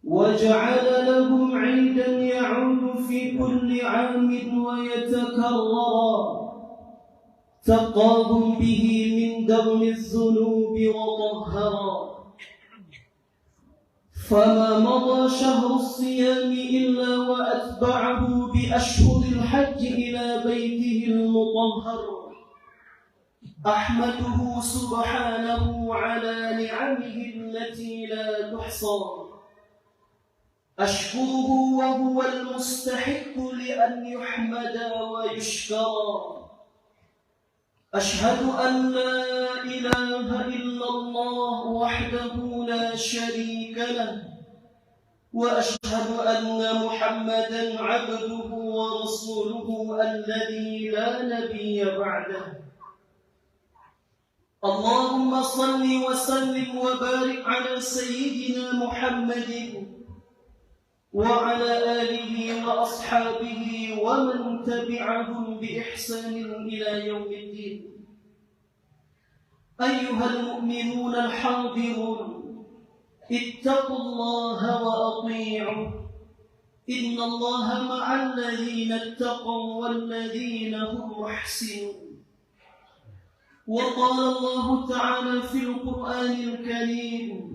وجعل لهم عيدا يعود في كل عام ويتكرر تقاهم به من درن الذنوب وطهرا. فما مضى شهر الصيام إلا وأتبعه بأشهر الحج إلى بيته المطهر. أحمده سبحانه على نعمه التي لا تحصى، أشكره وهو المستحق لأن يحمد ويشكر. أشهد أن لا إله إلا الله وحده لا شريك له، وأشهد أن محمدا عبده ورسوله الذي لا نبي بعده. اللهم صل وسلم وبارك على سيدنا محمد وعلى آله وأصحابه ومن تبعهم بإحسان إلى يوم الدين. أيها المؤمنون الحاضرون، اتقوا الله وأطيعوا، إن الله مع الذين اتقوا والذين هم محسنون. وقال الله تعالى في القرآن الكريم: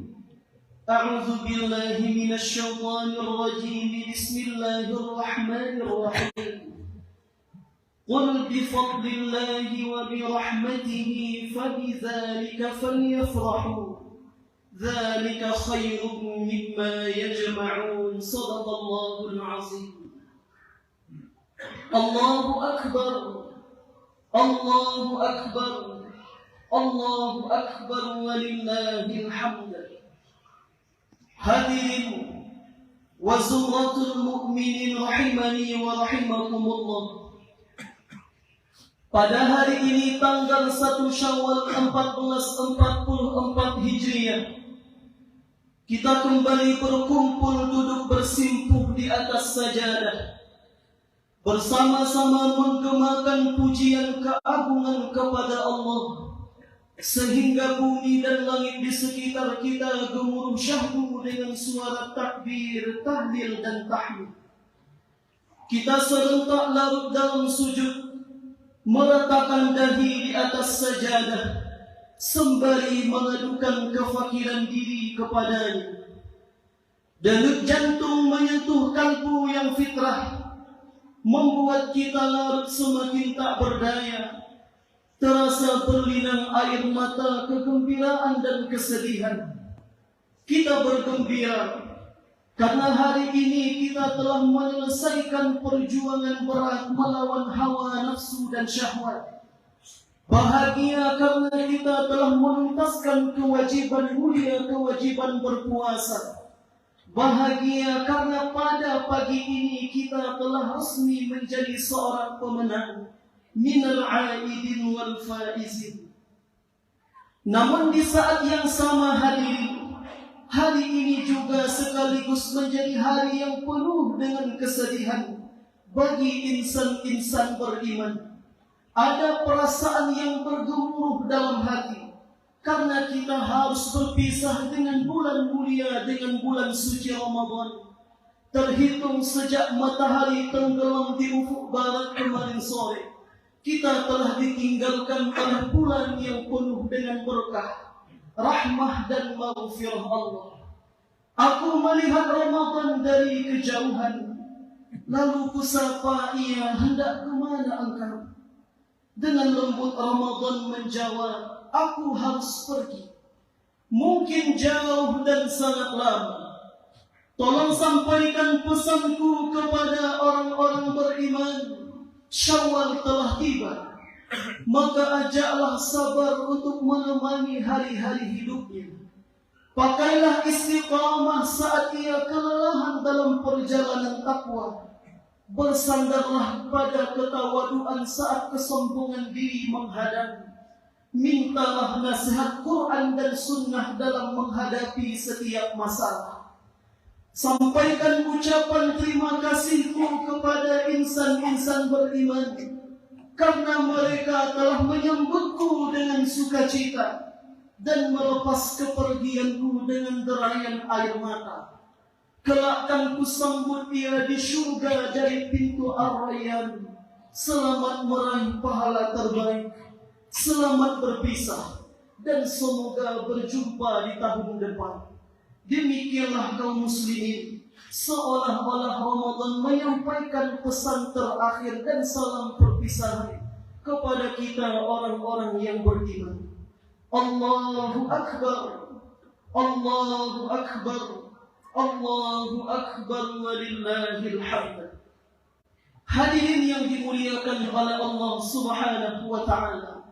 أعوذ بالله من الشيطان الرجيم، بسم الله الرحمن الرحيم. قل بفضل الله وبرحمته فبذلك فليفرحوا ذلك خير مما يجمعون. صدق الله العظيم. الله أكبر، الله أكبر، الله أكبر ولله الحمد. Hadirin wa zumratul mu'minin rahimani wa rahimakumullah. Pada hari ini tanggal 1 Syawal 1444 Hijriah, kita kembali berkumpul duduk bersimpuh di atas sajadah, bersama-sama menggemakan pujian keagungan kepada Allah, sehingga bumi dan langit di sekitar kita gemuruh syahdu dengan suara takbir, tahlil dan tahmid. Kita serentak larut dalam sujud, meletakkan dahi di atas sajadah, sembari mengadukan kefakiran diri kepadanya. Denyut jantung menyentuh kalbu yang fitrah, membuat kita larut semakin tak berdaya. Terasa berlinang air mata kegembiraan dan kesedihan. Kita bergembira karena hari ini kita telah menyelesaikan perjuangan berat melawan hawa nafsu dan syahwat. Bahagia karena kita telah menuntaskan kewajiban mulia, kewajiban berpuasa. Bahagia karena pada pagi ini kita telah resmi menjadi seorang pemenang minal aidin wal faizin. Namun di saat yang sama hadirin, hari ini juga sekaligus menjadi hari yang penuh dengan kesedihan bagi insan-insan beriman. Ada perasaan yang bergemuruh dalam hati karena kita harus berpisah dengan bulan mulia, dengan bulan suci Ramadan. Terhitung sejak matahari tenggelam di ufuk barat kemarin sore, kita telah ditinggalkan oleh bulan yang penuh dengan berkah, rahmah dan maghfirah Allah. Aku melihat Ramadan dari kejauhan, lalu kusapa ia, hendak ke mana engkau? Dengan lembut Ramadan menjawab, aku harus pergi. Mungkin jauh dan sangat lama. Tolong sampaikan pesanku kepada orang-orang beriman. Syawal telah tiba, maka ajaklah sabar untuk menemani hari-hari hidupnya. Pakailah istiqamah saat ia kelelahan dalam perjalanan takwa. Bersandarlah pada ketawaduan saat kesombongan diri menghadap. Mintalah nasihat Quran dan sunnah dalam menghadapi setiap masalah. Sampaikan ucapan terima kasihku kepada insan-insan beriman, karena mereka telah menyambutku dengan sukacita dan melepas kepergianku dengan derayan air mata. Kelak akan kusambut dia di surga dari pintu Ar-Rayyan. Selamat meraih pahala terbaik, selamat berpisah, dan semoga berjumpa di tahun depan. Demikianlah kaum muslimin, seolah-olah Ramadan menyampaikan pesan terakhir dan salam perpisahan kepada kita orang-orang yang beriman. Allahu Akbar, Allahu Akbar, Allahu Akbar walillahil hamd. Hadirin yang dimuliakan oleh Allah Subhanahu wa ta'ala,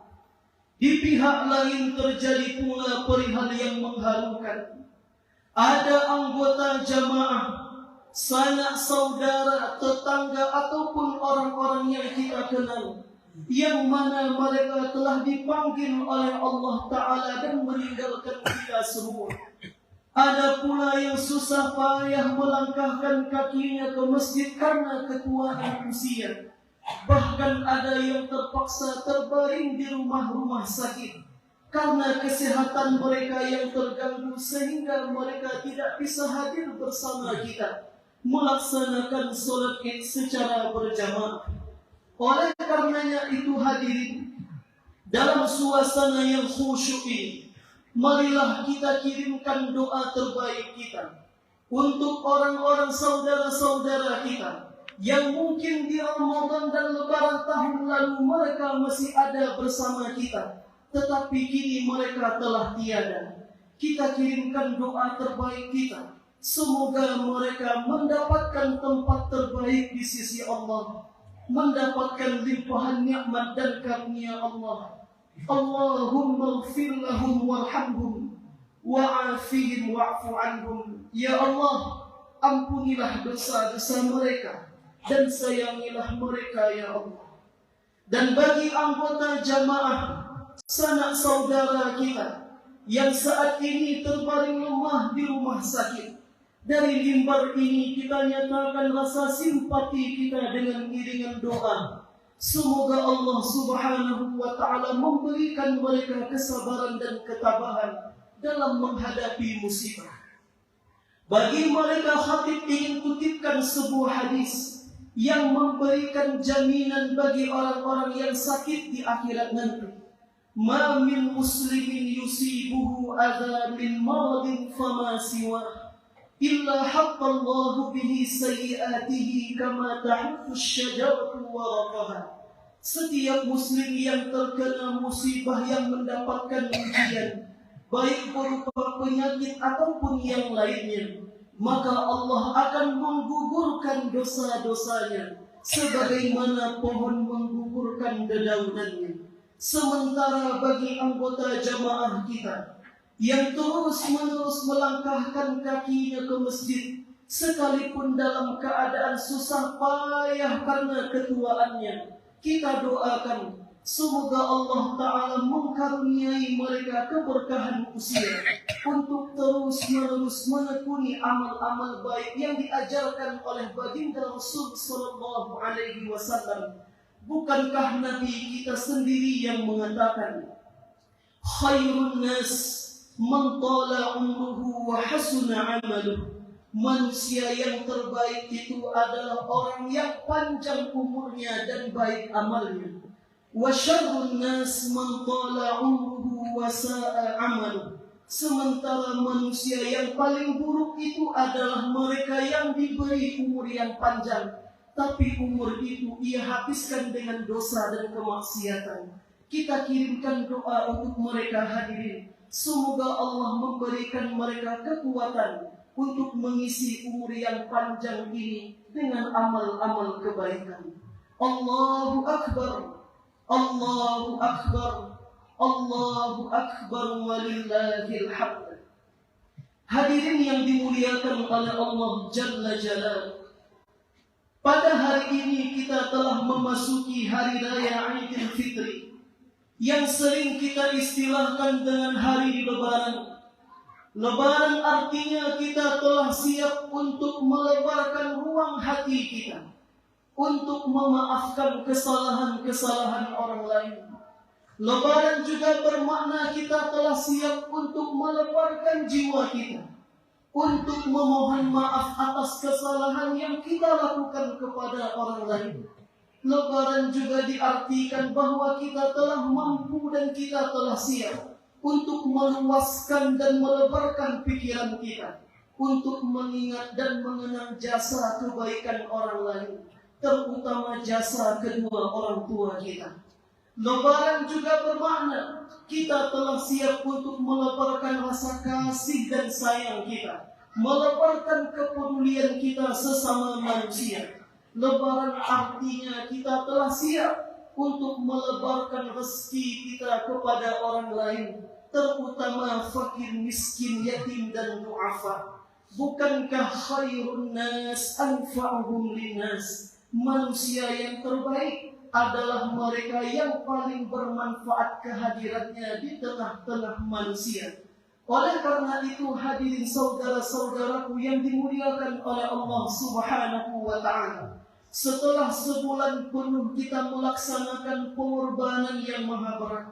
di pihak lain terjadi pula perihal yang mengharukan. Ada anggota jamaah, sanak saudara, tetangga ataupun orang-orang yang kita kenal, yang mana mereka telah dipanggil oleh Allah Ta'ala dan meninggalkan kita semua. Ada pula yang susah payah melangkahkan kakinya ke masjid karena ketuaan usia. Bahkan ada yang terpaksa terbaring di rumah-rumah sakit karena kesehatan mereka yang terganggu, sehingga mereka tidak bisa hadir bersama kita melaksanakan sholat Id secara berjamaah. Oleh karenanya itu hadirin, dalam suasana yang khusyuk ini, marilah kita kirimkan doa terbaik kita untuk orang-orang saudara-saudara kita yang mungkin di Ramadan dan Lebaran tahun lalu mereka masih ada bersama kita, tetapi kini mereka telah tiada. Kita kirimkan doa terbaik kita, semoga mereka mendapatkan tempat terbaik di sisi Allah, mendapatkan limpahan nikmat dan karunia Allah. Allahumma ighfir lahum warhamhum wa'afihim wa'fu anhum. Ya Allah, ampunilah dosa-dosa mereka dan sayangilah mereka ya Allah. Dan bagi anggota jamaah, sanak saudara kita yang saat ini terbaring lemah di rumah sakit, dari mimbar ini kita nyatakan rasa simpati kita dengan iringan doa. Semoga Allah Subhanahu wa ta'ala memberikan mereka kesabaran dan ketabahan dalam menghadapi musibah. Bagi mereka, khatib ingin kutipkan sebuah hadis yang memberikan jaminan bagi orang-orang yang sakit di akhirat nanti. Ma min muslimin yusibuhu adha min maradin fama siwa illa haqqallahu bihi sayyiatihi kama tahuffu syajaratu waraqaha. Setiap muslim yang terkena musibah yang mendapatkan ujian, baik berupa penyakit ataupun yang lainnya, maka Allah akan menggugurkan dosa-dosanya sebagaimana pohon menggugurkan dedaunannya. Sementara bagi anggota jamaah kita yang terus-menerus melangkahkan kakinya ke masjid, sekalipun dalam keadaan susah payah karena ketuaannya, kita doakan semoga Allah Ta'ala mengkaruniai mereka keberkahan usia untuk terus-menerus menekuni amal-amal baik yang diajarkan oleh baginda Rasul Sallallahu Alaihi Wasallam. Bukankah Nabi kita sendiri yang mengatakan, khairun nas man tala umruhu wa hasuna amaluh. Manusia yang terbaik itu adalah orang yang panjang umurnya dan baik amalnya. Wa syarrun nas man tala umruhu wa sa'a amaluh. Sementara manusia yang paling buruk itu adalah mereka yang diberi umur yang panjang, tapi umur itu ia habiskan dengan dosa dan kemaksiatan. Kita kirimkan doa untuk mereka hadirin. Semoga Allah memberikan mereka kekuatan untuk mengisi umur yang panjang ini dengan amal-amal kebaikan. Allahu Akbar, Allahu Akbar, Allahu Akbar walillahil hamd. Hadirin yang dimuliakan oleh Allah Jalla Jalaluhu, pada hari ini kita telah memasuki hari raya Idul Fitri yang sering kita istilahkan dengan hari Lebaran. Lebaran artinya kita telah siap untuk melebarkan ruang hati kita, untuk memaafkan kesalahan-kesalahan orang lain. Lebaran juga bermakna kita telah siap untuk melebarkan jiwa kita, untuk memohon maaf atas kesalahan yang kita lakukan kepada orang lain. Lebaran juga diartikan bahwa kita telah mampu dan kita telah siap untuk meluaskan dan melebarkan pikiran kita, untuk mengingat dan mengenang jasa kebaikan orang lain, terutama jasa kedua orang tua kita. Lebaran juga bermakna kita telah siap untuk melebarkan rasa kasih dan sayang kita, melebarkan kepedulian kita sesama manusia. Lebaran artinya kita telah siap untuk melebarkan rezeki kita kepada orang lain, terutama fakir, miskin, yatim dan du'afa. Bukankah khairun nas anfa'uhum linnas? Manusia yang terbaik adalah mereka yang paling bermanfaat kehadirannya di tengah-tengah manusia. Oleh karena itu, hadirin saudara-saudaraku yang dimuliakan oleh Allah Subhanahu wa ta'ala, setelah sebulan penuh kita melaksanakan pengorbanan yang maha berat,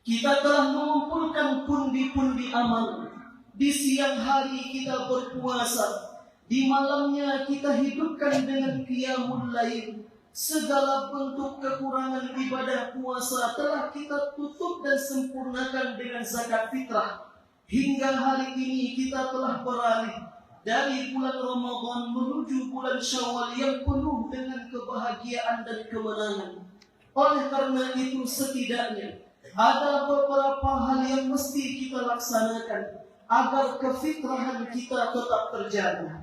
kita telah mengumpulkan pundi-pundi amal. Di siang hari kita berpuasa, di malamnya kita hidupkan dengan qiyamul lail. Segala bentuk kekurangan ibadah puasa telah kita tutup dan sempurnakan dengan zakat fitrah. Hingga hari ini kita telah beralih dari bulan Ramadan menuju bulan Syawal yang penuh dengan kebahagiaan dan kemenangan. Oleh karena itu, setidaknya ada beberapa hal yang mesti kita laksanakan agar kefitrahan kita tetap terjaga.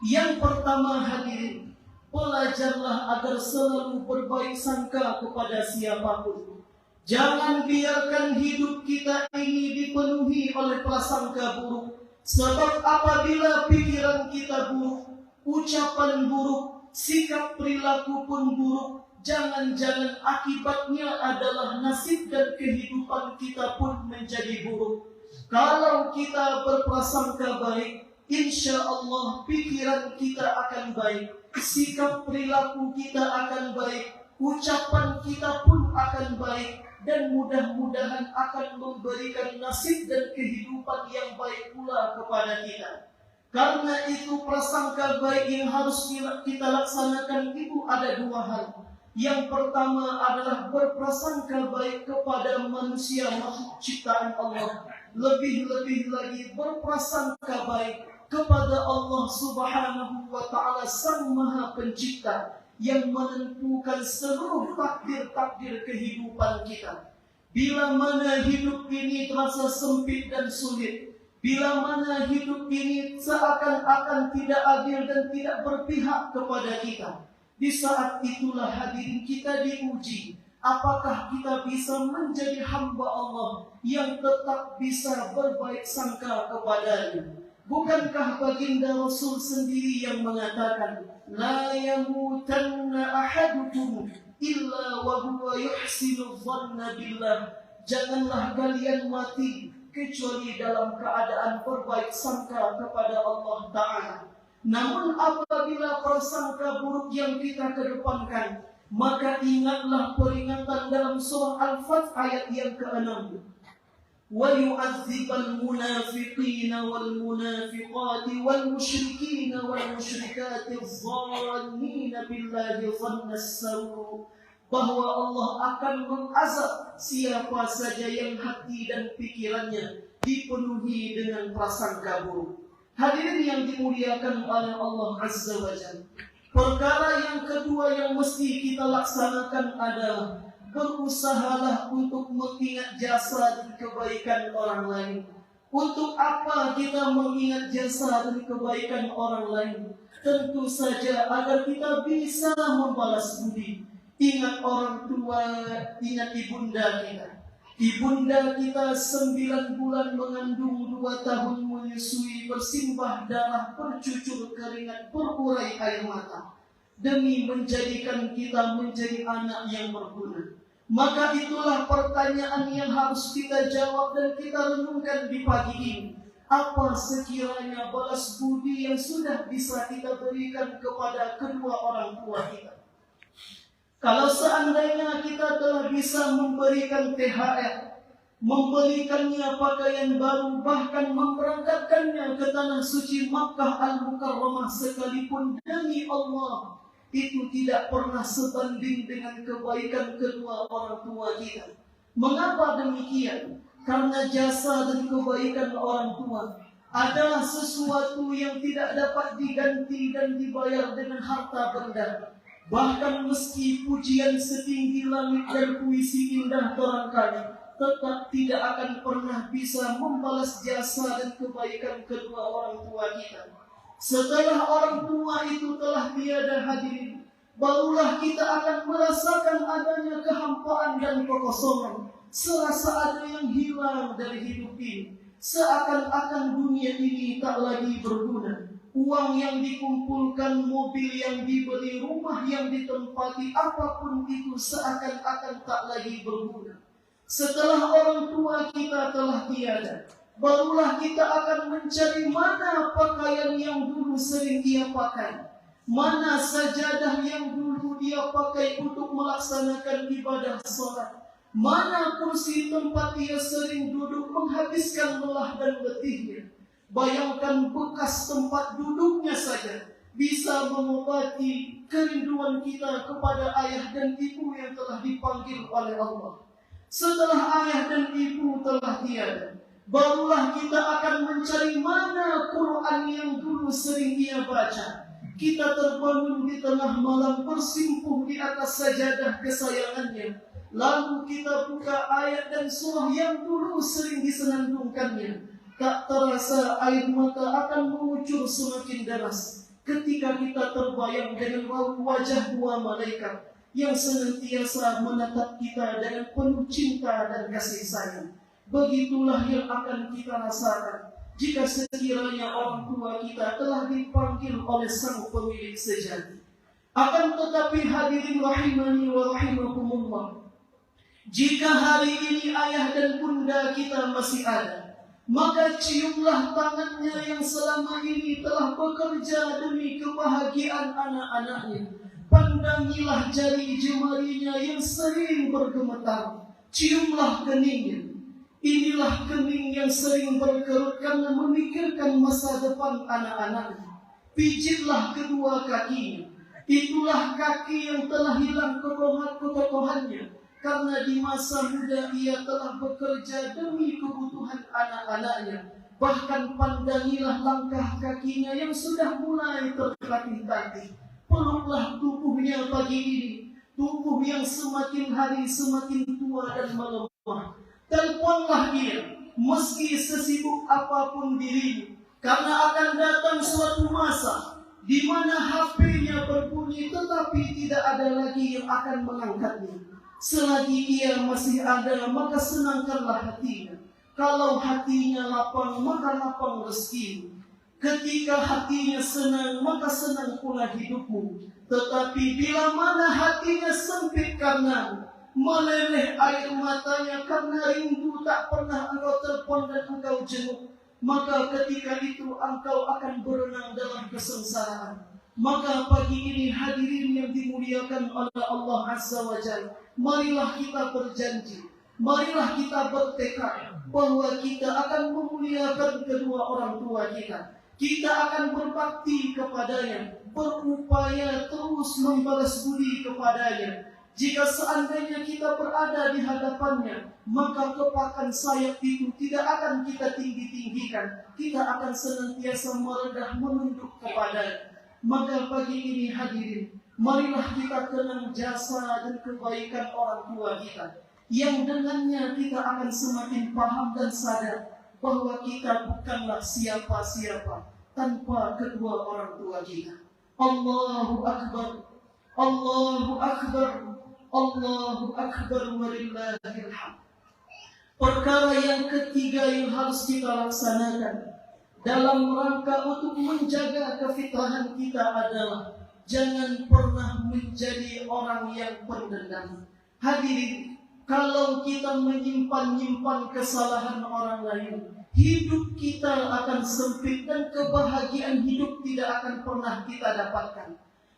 Yang pertama, hadirin, belajarlah agar selalu berbaik sangka kepada siapapun. Jangan biarkan hidup kita ini dipenuhi oleh prasangka buruk. Sebab apabila pikiran kita buruk, ucapan buruk, sikap perilaku pun buruk, jangan-jangan akibatnya adalah nasib dan kehidupan kita pun menjadi buruk. Kalau kita berprasangka baik, insya Allah pikiran kita akan baik, sikap perilaku kita akan baik, ucapan kita pun akan baik, dan mudah-mudahan akan memberikan nasib dan kehidupan yang baik pula kepada kita. Karena itu, prasangka baik yang harus kita laksanakan itu ada dua hal. Yang pertama adalah berprasangka baik kepada manusia makhluk ciptaan Allah. Lebih-lebih lagi berprasangka baik kepada Allah Subhanahu wa ta'ala, Sang Maha Pencipta, yang menentukan seluruh takdir-takdir kehidupan kita. Bila mana hidup ini terasa sempit dan sulit, bila mana hidup ini seakan-akan tidak adil dan tidak berpihak kepada kita, di saat itulah hadirin kita diuji. Apakah kita bisa menjadi hamba Allah yang tetap bisa berbaik sangka kepadanya? Bukankah baginda Rasul sendiri yang mengatakan, la yamutanna ahadukum illa wa huwa yuhsinu dhanna billah. Janganlah kalian mati kecuali dalam keadaan berbaik sangka kepada Allah Ta'ala. Namun apabila prasangka buruk yang kita kedepankan, maka ingatlah peringatan dalam surah Al-Fath ayat yang ke-6. وَيُعَذِّبَ الْمُنَافِقِينَ وَالْمُنَافِقَاتِ وَالْمُشْرِكِينَ وَالْمُشْرِكَاتِ الظَّانِّينَ بِاللَّهِ ظَنَّ السَّوْءِ, bahwa Allah akan mengazab siapa saja yang hati dan pikirannya dipenuhi dengan prasangka buruk. Hadirin yang dimuliakan oleh Allah Azza wa Jalla, perkara yang kedua yang mesti kita laksanakan adalah berusahalah untuk mengingat jasa dan kebaikan orang lain. Untuk apa kita mengingat jasa dan kebaikan orang lain? Tentu saja agar kita bisa membalas budi. Ingat orang tua, ingat ibunda kita. Ibunda kita 9 bulan mengandung, 2 tahun menyusui, bersimbah darah, bercucur keringat, berurai air mata, demi menjadikan kita menjadi anak yang berguna. Maka itulah pertanyaan yang harus kita jawab dan kita renungkan di pagi ini. Apa sekiranya balas budi yang sudah bisa kita berikan kepada kedua orang tua kita? Kalau seandainya kita telah bisa memberikan THR, membelikannya pakaian baru, bahkan memberangkatkannya ke tanah suci Makkah Al-Mukarramah, sekalipun demi Allah itu tidak pernah sebanding dengan kebaikan kedua orang tua kita. Mengapa demikian? Karena jasa dan kebaikan orang tua adalah sesuatu yang tidak dapat diganti dan dibayar dengan harta benda. Bahkan meski pujian setinggi langit dan puisi indah barangkali, tetap tidak akan pernah bisa membalas jasa dan kebaikan kedua orang tua kita. Setelah orang tua itu telah tiada hadirin, barulah kita akan merasakan adanya kehampaan dan kekosongan, serasa ada yang hilang dari hidup ini, seakan-akan dunia ini tak lagi berguna. Uang yang dikumpulkan, mobil yang dibeli, rumah yang ditempati, apapun itu seakan-akan tak lagi berguna. Setelah orang tua kita telah tiada, barulah kita akan mencari mana pakaian yang dulu sering dia pakai, mana sajadah yang dulu dia pakai untuk melaksanakan ibadah salat, mana kursi tempat dia sering duduk menghabiskan lelah dan letihnya. Bayangkan bekas tempat duduknya saja bisa mengobati kerinduan kita kepada ayah dan ibu yang telah dipanggil oleh Allah. Setelah ayah dan ibu telah tiada, barulah kita akan mencari mana Quran yang dulu sering dia baca. Kita terbangun di tengah malam bersimpuh di atas sajadah kesayangannya, lalu kita buka ayat dan surah yang dulu sering disenandungkannya. Tak terasa air mata akan mengucur semakin deras ketika kita terbayang dengan wajah dua malaikat yang senantiasa menatap kita dengan penuh cinta dan kasih sayang. Begitulah yang akan kita rasakan jika sekiranya orang tua kita telah dipanggil oleh sang pemilik sejati. Akan tetapi hadirin rahimani wa rahimakumullah, jika hari ini ayah dan bunda kita masih ada, maka ciumlah tangannya yang selama ini telah bekerja demi kebahagiaan anak-anaknya. Pandangilah jari jemarinya yang sering bergemetar. Ciumlah keningnya. Inilah kening yang sering berkerut karena memikirkan masa depan anak-anaknya. Pijitlah kedua kakinya. Itulah kaki yang telah hilang kekokohannya, karena di masa muda ia telah bekerja demi kebutuhan anak-anaknya. Bahkan pandangilah langkah kakinya yang sudah mulai tertatih-tatih. Peluklah tubuhnya pagi ini, tubuh yang semakin hari semakin tua dan melemah. Teleponlah dia, meski sesibuk apapun dirimu, karena akan datang suatu masa di mana HP-nya berbunyi tetapi tidak ada lagi yang akan mengangkatnya. Selagi ia masih ada, maka senangkanlah hatinya. Kalau hatinya lapang, maka lapang rezekimu. Ketika hatinya senang, maka senang pula hidupmu. Tetapi bila mana hatinya sempit karena meleleh air matanya karena rindu tak pernah engkau telepon dan engkau jenguk, maka ketika itu engkau akan berenang dalam kesengsaraan. Maka pagi ini hadirin yang dimuliakan oleh Allah Azza wa Jalla, marilah kita berjanji, marilah kita bertekad bahwa kita akan memuliakan kedua orang tua kita. Kita akan berbakti kepadanya, berupaya terus membalas budi kepadanya. Jika seandainya kita berada di hadapannya, maka kepakan sayap itu tidak akan kita tinggi-tinggikan. Kita akan senantiasa merendah menunduk kepadanya. Maka pagi ini hadirin, marilah kita kenang jasa dan kebaikan orang tua kita, yang dengannya kita akan semakin paham dan sadar bahwa kita bukanlah siapa-siapa tanpa kedua orang tua kita. Allahu Akbar, Allahu Akbar, Allahu Akbar walillahil hamd. Perkara yang ketiga yang harus kita laksanakan dalam rangka untuk menjaga kefitrahan kita adalah jangan pernah menjadi orang yang pendendam. Hadirin, kalau kita menyimpan-nyimpan kesalahan orang lain, hidup kita akan sempit dan kebahagiaan hidup tidak akan pernah kita dapatkan.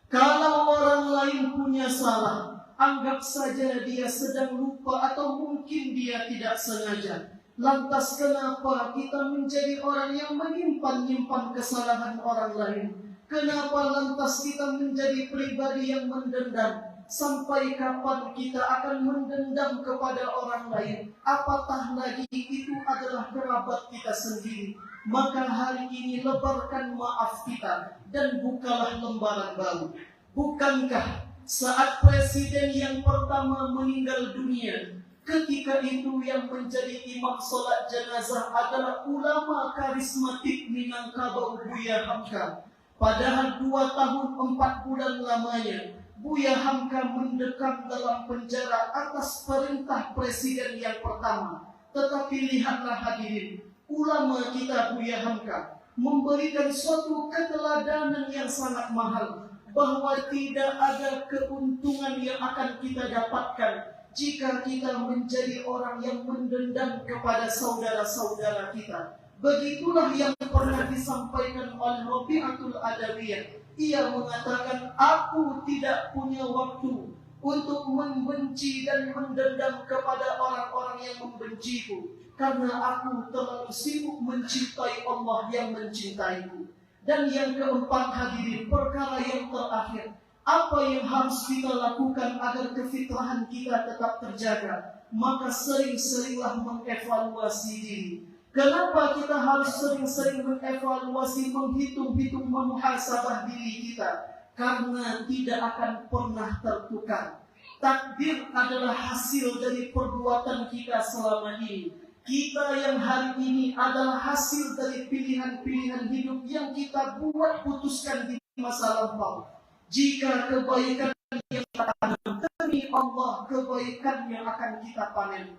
Kalau orang lain punya salah, Anggap saja dia sedang lupa atau mungkin dia tidak sengaja. Lantas kenapa kita menjadi orang yang menyimpan-nyimpan kesalahan orang lain? Kenapa lantas kita menjadi pribadi yang mendendam? Sampai kapan kita akan mendendam kepada orang lain? Apatah lagi itu adalah kerabat kita sendiri. Maka hari ini lebarkan maaf kita dan bukalah lembaran baru. Bukankah saat presiden yang pertama meninggal dunia, ketika itu yang menjadi imam solat jenazah adalah ulama karismatik Minangkabau Buya Hamka. Padahal 2 tahun 4 bulan lamanya Buya Hamka mendekam dalam penjara atas perintah presiden yang pertama. Tetapi lihatlah hadirin, ulama kita Buya Hamka memberikan suatu keteladanan yang sangat mahal, bahwa tidak ada keuntungan yang akan kita dapatkan jika kita menjadi orang yang mendendam kepada saudara-saudara kita. Begitulah yang pernah disampaikan oleh Rabi'atul Adawiyah. Ia mengatakan, aku tidak punya waktu untuk membenci dan mendendam kepada orang-orang yang membenciku, karena aku terlalu sibuk mencintai Allah yang mencintaiku. Dan yang keempat hadirin, perkara yang terakhir, apa yang harus kita lakukan agar kefitrahan kita tetap terjaga? Maka sering-seringlah mengevaluasi diri. Kenapa kita harus sering-sering mengevaluasi, menghitung-hitung, memuhasabah diri kita? Karena tidak akan pernah tertukar. Takdir adalah hasil dari perbuatan kita selama ini. Kita yang hari ini adalah hasil dari pilihan-pilihan hidup yang kita buat putuskan di masa lampau. Jika kebaikan yang kita tanam, demi Allah kebaikan yang akan kita panen.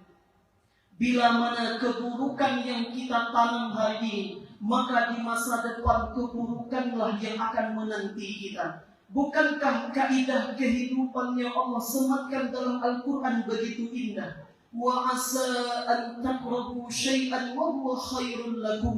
Bila mana keburukan yang kita tanam hari ini, maka di masa depan keburukanlah yang akan menanti kita. Bukankah kaidah kehidupannya Allah sematkan dalam Al-Quran begitu indah? وَعَسَىٰ أَن تَقْرَبُوا شَيْئًا وَهُوَ خَيْرٌ لَكُمْ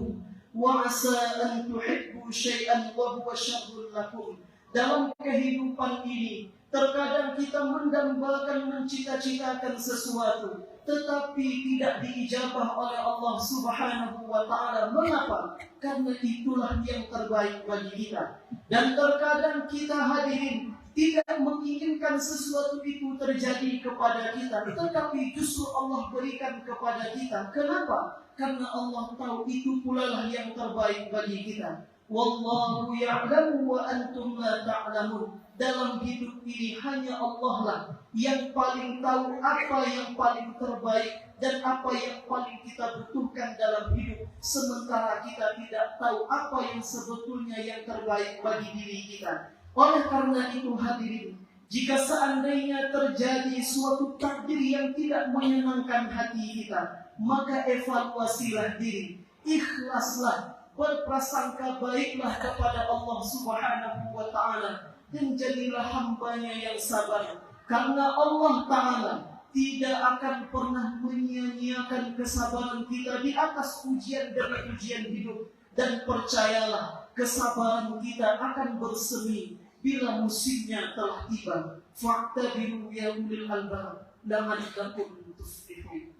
وَعَسَىٰ أَن تُحِبُّوا شَيْئًا وَهُوَ شَرٌّ لَكُمْ. Dalam kehidupan ini, terkadang kita mendambakan, mencita-citakan sesuatu, tetapi tidak diijabah oleh Allah Subhanahu wa Ta'ala. Mengapa? Karena itulah yang terbaik bagi kita. Dan terkadang kita hadirin tidak menginginkan sesuatu itu terjadi kepada kita, tetapi justru Allah berikan kepada kita. Kenapa? Karena Allah tahu itu pula lah yang terbaik bagi kita. Wallahu ya'lamu wa antum la ta'lamun. Dalam hidup ini hanya Allah lah yang paling tahu apa yang paling terbaik dan apa yang paling kita butuhkan dalam hidup, sementara kita tidak tahu apa yang sebetulnya yang terbaik bagi diri kita. Oleh karena itu hadirin, jika seandainya terjadi suatu takdir yang tidak menyenangkan hati kita, maka evaluasilah diri, ikhlaslah, berprasangka baiklah kepada Allah Subhanahu wa Ta'ala, dan jadilah hambanya yang sabar. Karena Allah Ta'ala tidak akan pernah menyia-nyiakan kesabaran kita di atas ujian demi ujian hidup. Dan percayalah, kesabaran kita akan bersemi bila musimnya telah tiba. Fa'tabiru ya ulil albab la'allakum tuflihun.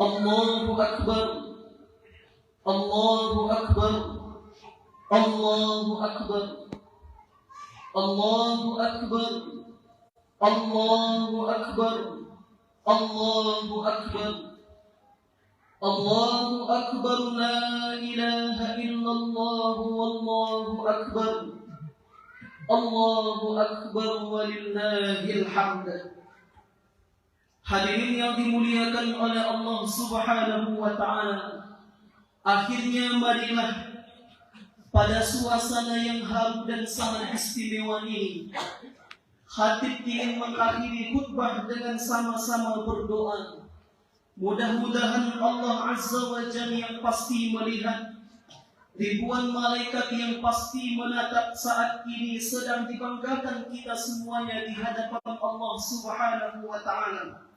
Allahu Akbar, Allahu Akbar, Allahu Akbar, Allahu Akbar, Allahu Akbar, Allahu Akbar, Allahu Akbar, la ilaha illallah, wallahu Akbar, Allahu Akbar, walillahil hamd. Hadirin yang dimuliakan oleh Allah Subhanahu wa Ta'ala, akhirnya marilah pada suasana yang haru dan sangat istimewa ini, khatib ingin mengakhiri khutbah dengan sama-sama berdoa. Mudah-mudahan Allah Azza wa Jalla yang pasti melihat Ribuan malaikat yang pasti menatap saat ini sedang dibanggakan kita semuanya di hadapan Allah Subhanahu wa Ta'ala.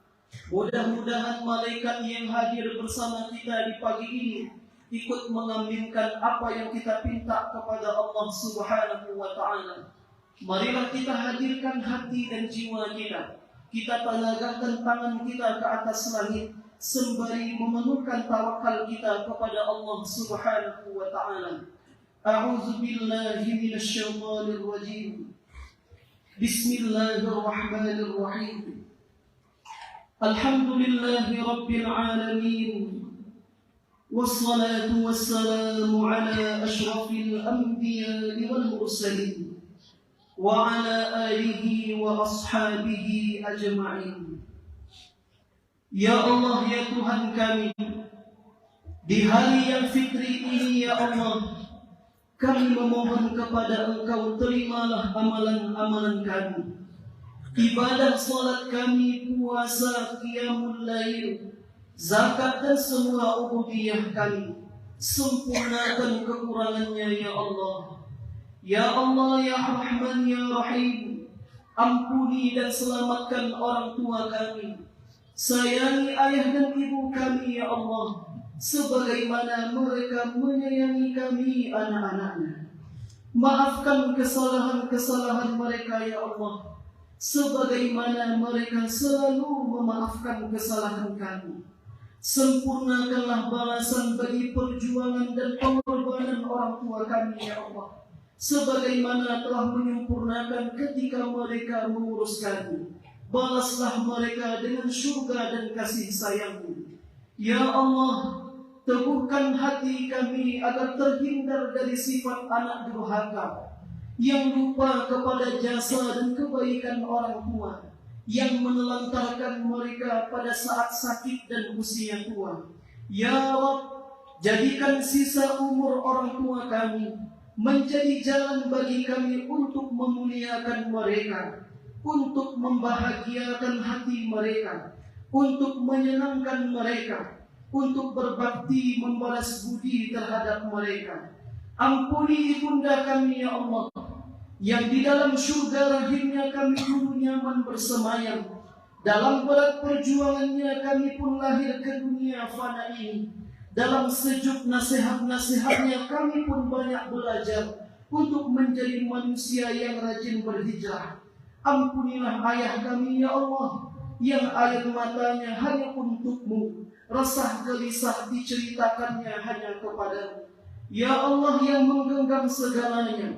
Mudah-mudahan malaikat yang hadir bersama kita di pagi ini ikut mengaminkan apa yang kita pinta kepada Allah Subhanahu wa Ta'ala. Marilah kita hadirkan hati dan jiwa kita. Kita tanagahkan tangan kita ke atas langit sembari memenuhkan tawakal kita kepada Allah Subhanahu wa Ta'ala. A'udzu billahi minasy syaithanir rajim. Bismillahirrahmanirrahim. Alhamdulillahi rabbil alamin. Wassalatu wassalamu ala asyrafil anbiya'i wal mursalin wa ala alihi wa ashabihi ajma'in. Ya Allah, ya Tuhan kami, di hari yang fitri ini ya Allah, kami memohon kepada Engkau, terimalah amalan-amalan kami, ibadah salat kami, puasa, qiyamul lail, zakat dan semua ubudiyah kami. Sempurnakan kekurangannya ya Allah. Ya Allah, ya Rahman, ya Rahim, ampuni dan selamatkan orang tua kami. Sayangi ayah dan ibu kami ya Allah, sebagaimana mereka menyayangi kami anak-anaknya. Maafkan kesalahan-kesalahan mereka ya Allah, sebagaimana mereka selalu memaafkan kesalahan kami. Sempurnakanlah balasan bagi perjuangan dan pengorbanan orang tua kami ya Allah, sebagaimana telah menyempurnakan ketika mereka mengurus kami. Balaslah mereka dengan syurga dan kasih sayang-Mu. Ya Allah, teguhkan hati kami agar terhindar dari sifat anak durhaka yang lupa kepada jasa dan kebaikan orang tua, yang menelantarkan mereka pada saat sakit dan usia tua. Ya Rabb, jadikan sisa umur orang tua kami menjadi jalan bagi kami untuk memuliakan mereka, untuk membahagiakan hati mereka, untuk menyenangkan mereka, untuk berbakti membalas budi terhadap mereka. Ampuni ibunda kami ya Allah, yang di dalam syurga rahimnya kami dulu nyaman bersemayam. Dalam berat perjuangannya kami pun lahir ke dunia fana ini. Dalam sejuk nasihat-nasihatnya kami pun banyak belajar untuk menjadi manusia yang rajin berhijrah. Ampunilah ayah kami ya Allah, yang air matanya hanya untuk-Mu, resah gelisah diceritakannya hanya kepada-Mu. Ya Allah yang menggenggam segalanya,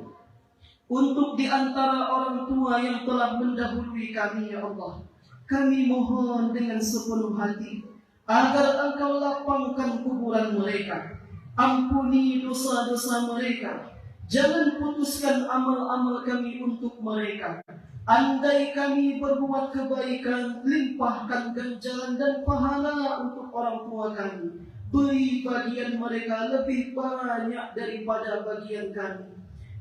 untuk di antara orang tua yang telah mendahului kami ya Allah, kami mohon dengan sepenuh hati agar Engkau lapangkan kuburan mereka. Ampuni dosa-dosa mereka, jangan putuskan amal-amal kami untuk mereka. Andai kami berbuat kebaikan, limpahkan ganjaran dan pahala untuk orang tua kami. Beri bagian mereka lebih banyak daripada bagian kami.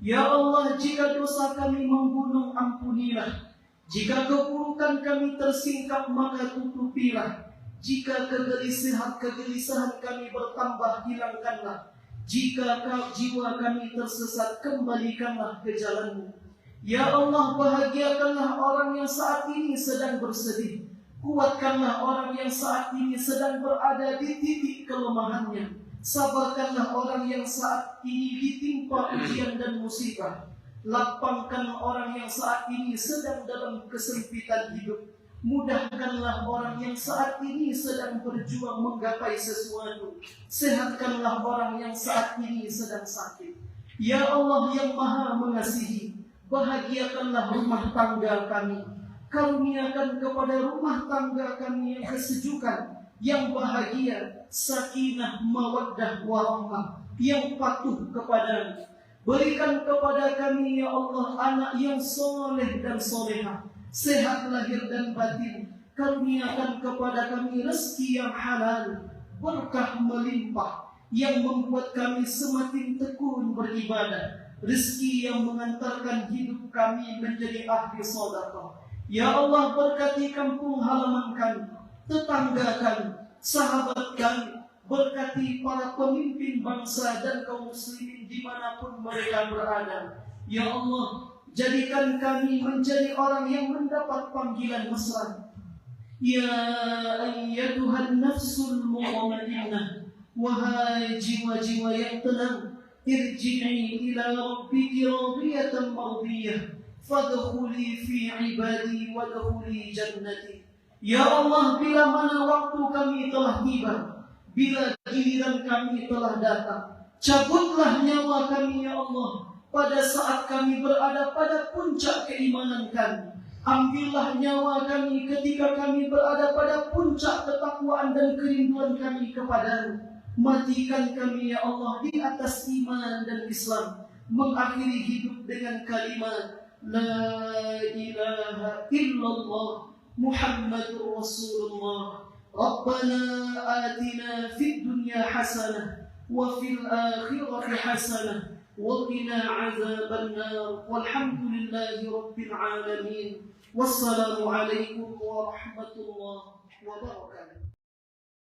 Ya Allah, jika dosa kami membunuh, ampunilah. Jika keburukan kami tersingkap, maka tutupilah. Jika kegelisahan kami bertambah, hilangkanlah. Jika jiwa kami tersesat, kembalikanlah ke jalan-Mu. Ya Allah, bahagiakanlah orang yang saat ini sedang bersedih. Kuatkanlah orang yang saat ini sedang berada di titik kelemahannya. Sabarkanlah orang yang saat ini ditimpa ujian dan musibah. Lapangkan orang yang saat ini sedang dalam kesempitan hidup. Mudahkanlah orang yang saat ini sedang berjuang menggapai sesuatu. Sehatkanlah orang yang saat ini sedang sakit. Ya Allah yang Maha Mengasihi, bahagiakanlah rumah tangga kami. Karuniakan kepada rumah tangga kami yang kesejukan, yang bahagia, sakinah, mawaddah, warahmah, yang patuh kepada-Mu. Berikan kepada kami ya Allah anak yang soleh dan solehah, sehat lahir dan batin. Karuniakan kepada kami rezeki yang halal, berkah melimpah, yang membuat kami semakin tekun beribadah. Rezeki yang mengantarkan hidup kami menjadi ahli sedekah. Ya Allah, berkati kampung halaman kami, tetangga kami, sahabat kami, berkati para pemimpin bangsa dan kaum muslimin dimanapun mereka berada. Ya Allah, jadikan kami menjadi orang yang mendapat panggilan mesra. Ya ayyatuhan nafsul mutmainnah, wahai jiwa-jiwa yang tenang, irji'i ila rabbiki radiyatan mardiyah, fadkhuli fi ibadi wadkhuli jannati. Ya Allah, bila mana waktu kami telah tiba, bila giliran kami telah datang, cabutlah nyawa kami ya Allah pada saat kami berada pada puncak keimanan kami. Ambillah nyawa kami ketika kami berada pada puncak ketakwaan dan kerinduan kami kepadamu. Matikan kami ya Allah di atas iman dan Islam, mengakhiri hidup dengan kalimat La ilaha illallah Muhammadur Rasulullah. Rabbana atina fid dunya hasanah wa fil akhirati hasanah wa qina azaban nar. Walhamdulillahi rabbil alamin. Wassalamu alaikum warahmatullahi wabarakatuh.